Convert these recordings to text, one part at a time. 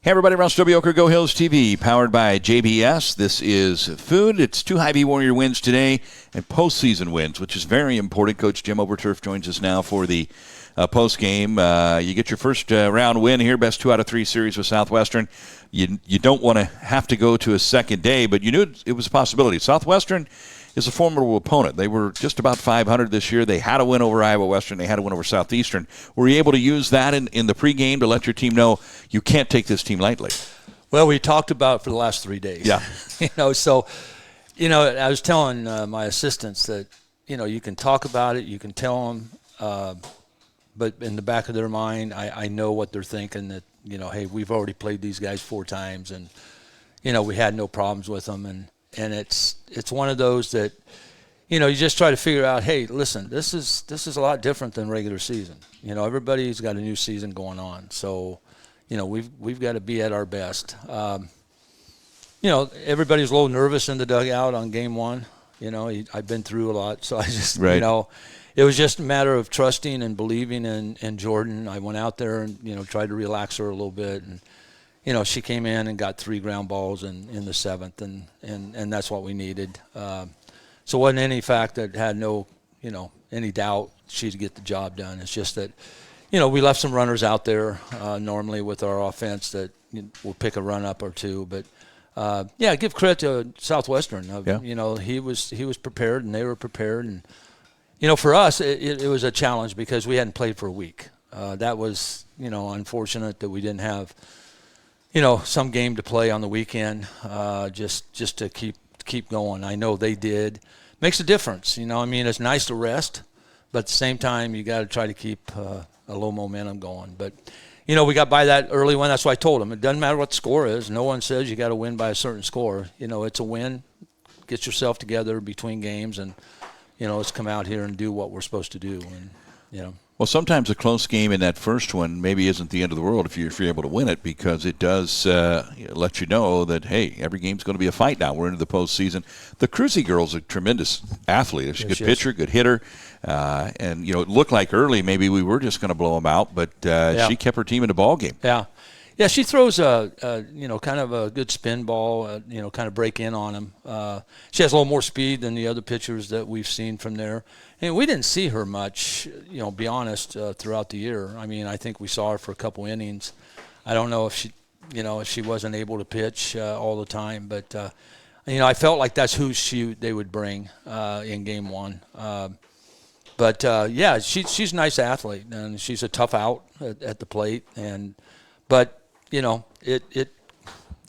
Hey everybody, Ross W. Oker, Go Hills TV, powered by JBS. This is food. It's 2 Hy-Vee Warrior wins today and postseason wins, which is very important. Coach Jim Overturf joins us now for the postgame. You get your first round win here, best 2 out of 3 series with Southwestern. You don't want to have to go to a second day, but you knew it was a possibility. Southwestern is a formidable opponent. They were just about 500 this year. They had a win over Iowa Western. They had a win over Southeastern. Were you able to use that in the pregame to let your team know you can't take this team lightly? Well, we talked about it for the last 3 days. Yeah. I was telling my assistants that, you can talk about it, you can tell them, but in the back of their mind, I know what they're thinking, that, hey, we've already played these guys 4 times, and, we had no problems with them. And it's one of those that, you just try to figure out, hey, listen, this is a lot different than regular season. Everybody's got a new season going on. So, we've got to be at our best. Everybody's a little nervous in the dugout on game 1. I've been through a lot. So I just, right. It was just a matter of trusting and believing in Jordan. I went out there and, tried to relax her a little bit. And, she came in and got 3 ground balls in the 7th, and that's what we needed. So it wasn't any fact that had no, any doubt she'd get the job done. It's just that, we left some runners out there normally with our offense that will pick a run up or 2. But, give credit to Southwestern. Yeah. He was prepared and they were prepared. And, for us, it was a challenge because we hadn't played for a week. That was, unfortunate that we didn't have – some game to play on the weekend, just to keep going. I know they did. Makes a difference, it's nice to rest, but at the same time, you got to try to keep a little momentum going. But, we got by that early one. That's why I told them. It doesn't matter what the score is. No one says you got to win by a certain score. It's a win. Get yourself together between games and, let's come out here and do what we're supposed to do. And, Well, sometimes a close game in that first one maybe isn't the end of the world if you're able to win it, because it does let you know that, hey, every game's going to be a fight now. We're into the postseason. The Cruzy girl's a tremendous athlete. She's a good pitcher, good hitter. And, it looked like early maybe we were just going to blow them out, but she kept her team in the ball game. Yeah. Yeah, she throws a kind of a good spin ball, kind of break in on him. She has a little more speed than the other pitchers that we've seen from there. And we didn't see her much, be honest, throughout the year. I think we saw her for a couple innings. I don't know if she wasn't able to pitch all the time, but I felt like that's who they would bring in game 1. She's a nice athlete, and she's a tough out at the plate. But it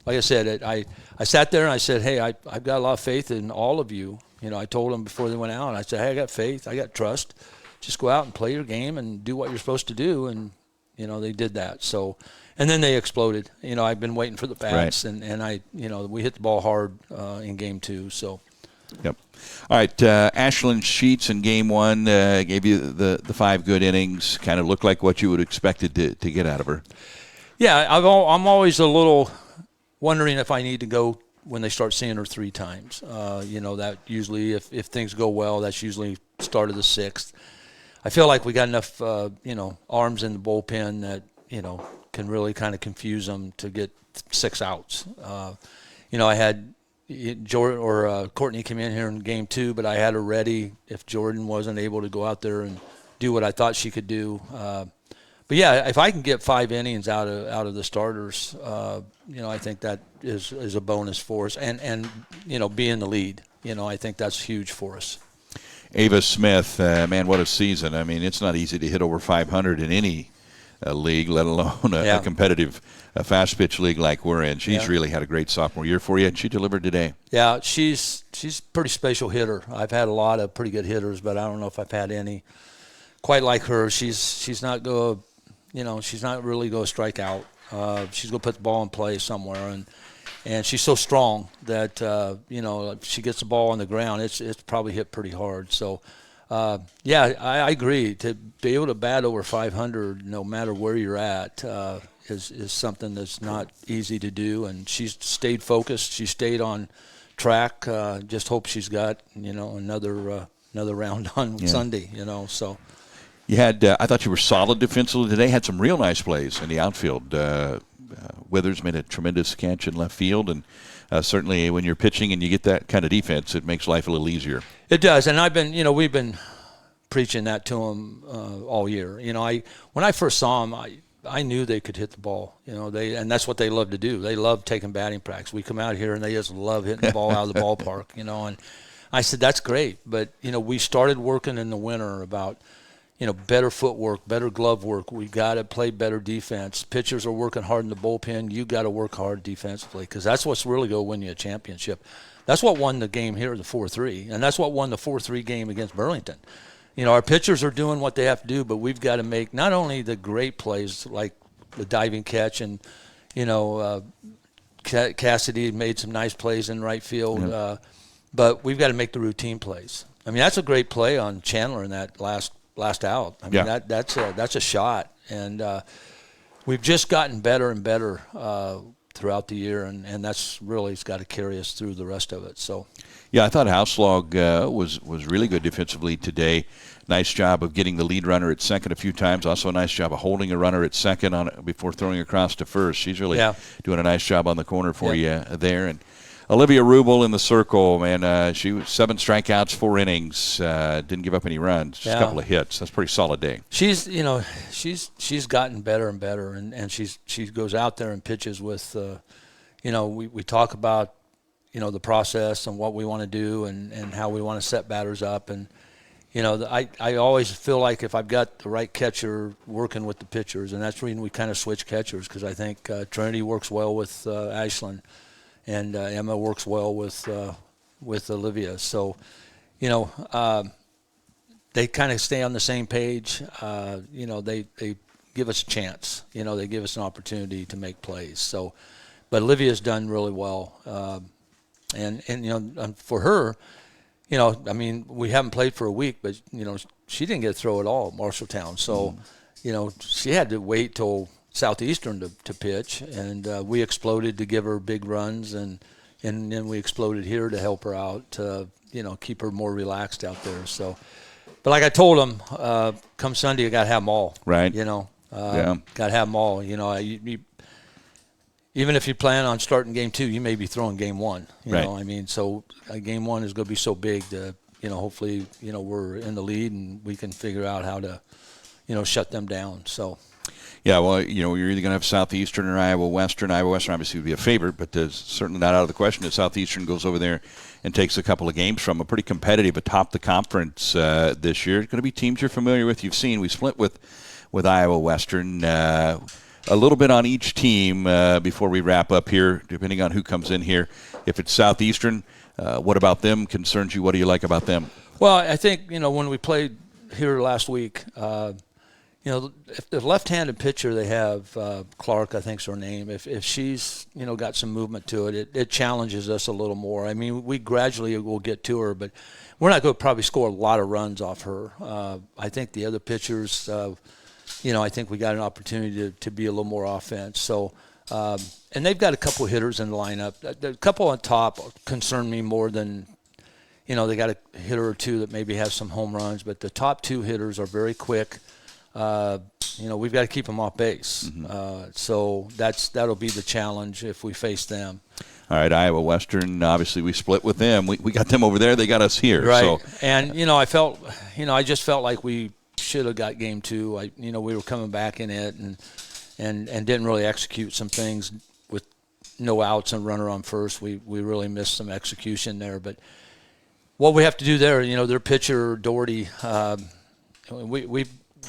like I said, I sat there and I said, hey, I've got a lot of faith in all of you. I told them before they went out, and I said, hey, I got faith, I got trust. Just go out and play your game and do what you're supposed to do. And, they did that. So, and then they exploded. I've been waiting for the bats, right. and we hit the ball hard in game 2. So. Yep. All right, Ashlyn Sheets in game 1 gave you the 5 good innings, kind of looked like what you would expected to get out of her. Yeah, I'm always a little wondering if I need to go when they start seeing her 3 times. That usually, if things go well, that's usually start of the 6th. I feel like we got enough, arms in the bullpen that, can really kind of confuse them to get 6 outs. I had Jordan or Courtney come in here in game 2, but I had her ready if Jordan wasn't able to go out there and do what I thought she could do. But yeah, if I can get 5 innings out of the starters, I think that is a bonus for us. And be in the lead, I think that's huge for us. Ava Smith, man, what a season! It's not easy to hit over 500 in any league, let alone a competitive fast pitch league like we're in. She's really had a great sophomore year for you, and she delivered today. Yeah, she's a pretty special hitter. I've had a lot of pretty good hitters, but I don't know if I've had any quite like her. She's not going to. She's not really going to strike out. She's going to put the ball in play somewhere, and she's so strong that if she gets the ball on the ground, it's probably hit pretty hard. So, I agree. To be able to bat over 500, no matter where you're at, is something that's not easy to do. And she's stayed focused. She stayed on track. Just hope she's got another round on Sunday. So. You had, I thought you were solid defensively today. Had some real nice plays in the outfield. Withers made a tremendous catch in left field, and certainly when you're pitching and you get that kind of defense, it makes life a little easier. It does, and we've been preaching that to them all year. When I first saw them, I knew they could hit the ball. And that's what they love to do. They love taking batting practice. We come out here and they just love hitting the ball out of the ballpark. And I said that's great, but we started working in the winter about better footwork, better glove work. We got to play better defense. Pitchers are working hard in the bullpen. You got to work hard defensively because that's what's really going to win you a championship. That's what won the game here, the 4-3, and that's what won the 4-3 game against Burlington. Our pitchers are doing what they have to do, but we've got to make not only the great plays like the diving catch and, Cassidy made some nice plays in right field, but we've got to make the routine plays. I mean, that's a great play on Chandler in that last out. I mean, that's a shot, and we've just gotten better and better throughout the year, and that's really has got to carry us through the rest of it. So, yeah, I thought Houselog was really good defensively today. Nice job of getting the lead runner at second a few times. Also a nice job of holding a runner at second before throwing across to first. She's really doing a nice job on the corner for you there. And Olivia Rubel in the circle, man, she was 7 strikeouts, 4 innings, didn't give up any runs, just a couple of hits. That's a pretty solid day. She's gotten better and better, and she goes out there and pitches with, we talk about, the process and what we want to do and how we want to set batters up. And, I always feel like if I've got the right catcher working with the pitchers, and that's the reason we kind of switch catchers, because I think Trinity works well with Ashlyn. And Emma works well with Olivia. So, they kind of stay on the same page. They give us a chance. They give us an opportunity to make plays. So, but Olivia's done really well. And for her, we haven't played for a week, but, she didn't get a throw at all at Marshalltown. So, she had to wait till Southeastern to pitch, and we exploded to give her big runs, and then we exploded here to help her out to keep her more relaxed out there. So, but like I told them, come Sunday you got to have them all. Right. Got to have them all. Even if you plan on starting game 2, you may be throwing game 1. So game 1 is going to be so big that hopefully we're in the lead and we can figure out how to shut them down. So. Yeah, well, you're either going to have Southeastern or Iowa Western. Iowa Western obviously would be a favorite, but there's certainly not out of the question that Southeastern goes over there and takes a couple of games from a pretty competitive atop the conference this year. It's going to be teams you're familiar with. You've seen we split with Iowa Western. A little bit on each team before we wrap up here, depending on who comes in here. If it's Southeastern, what about them concerns you? What do you like about them? Well, I think, when we played here last week, if the left-handed pitcher they have, Clark, I think's her name, if she's, got some movement to it, it challenges us a little more. I mean, we gradually will get to her, but we're not going to probably score a lot of runs off her. I think the other pitchers, I think we got an opportunity to be a little more offense. So, and they've got a couple of hitters in the lineup. A couple on top concern me more than, they got a hitter or two that maybe have some home runs, but the top 2 hitters are very quick. We've got to keep them off base. So that'll be the challenge if we face them. All right, Iowa Western, obviously we split with them. We got them over there. They got us here. Right. So. And, I just felt like we should have got game 2. We were coming back in it and didn't really execute some things with no outs and runner on first. We really missed some execution there. But what we have to do there, their pitcher, Doherty,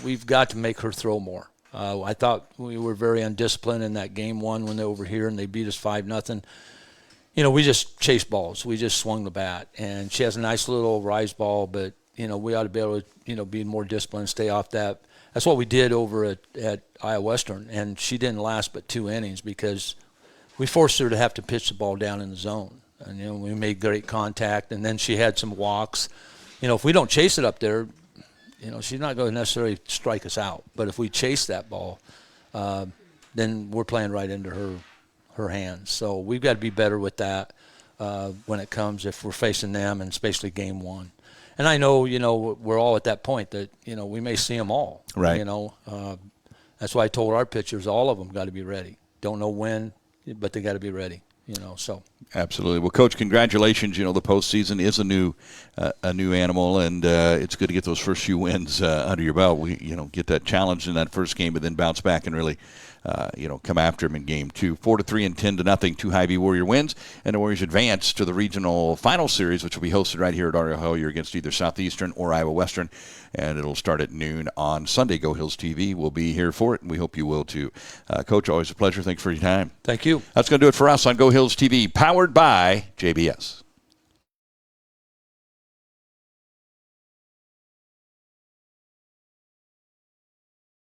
we've got to make her throw more. I thought we were very undisciplined in that game 1 when they were over here and they beat us 5-0. We just chased balls. We just swung the bat. And she has a nice little rise ball, but, we ought to be able to, be more disciplined, stay off that. That's what we did over at Iowa Western. And she didn't last but 2 innings because we forced her to have to pitch the ball down in the zone. And, we made great contact. And then she had some walks. If we don't chase it up there, she's not going to necessarily strike us out. But if we chase that ball, then we're playing right into her hands. So we've got to be better with that when it comes if we're facing them, and especially game 1. And I know, we're all at that point that, we may see them all. Right. That's why I told our pitchers all of them got to be ready. Don't know when, but they got to be ready. So. Absolutely. Well, Coach, congratulations. The postseason is a new animal, and it's good to get those first few wins under your belt. We, get that challenge in that first game, but then bounce back and really, come after them in game 2. 4-3 and 10-0. 2 Hy-Vee Warrior wins, and the Warriors advance to the regional final series, which will be hosted right here at Arroyo Hillier against either Southeastern or Iowa Western, and it'll start at noon on Sunday. Go Hills TV will be here for it, and we hope you will too. Coach, always a pleasure. Thanks for your time. Thank you. That's going to do it for us on Go Hills TV, powered by JBS.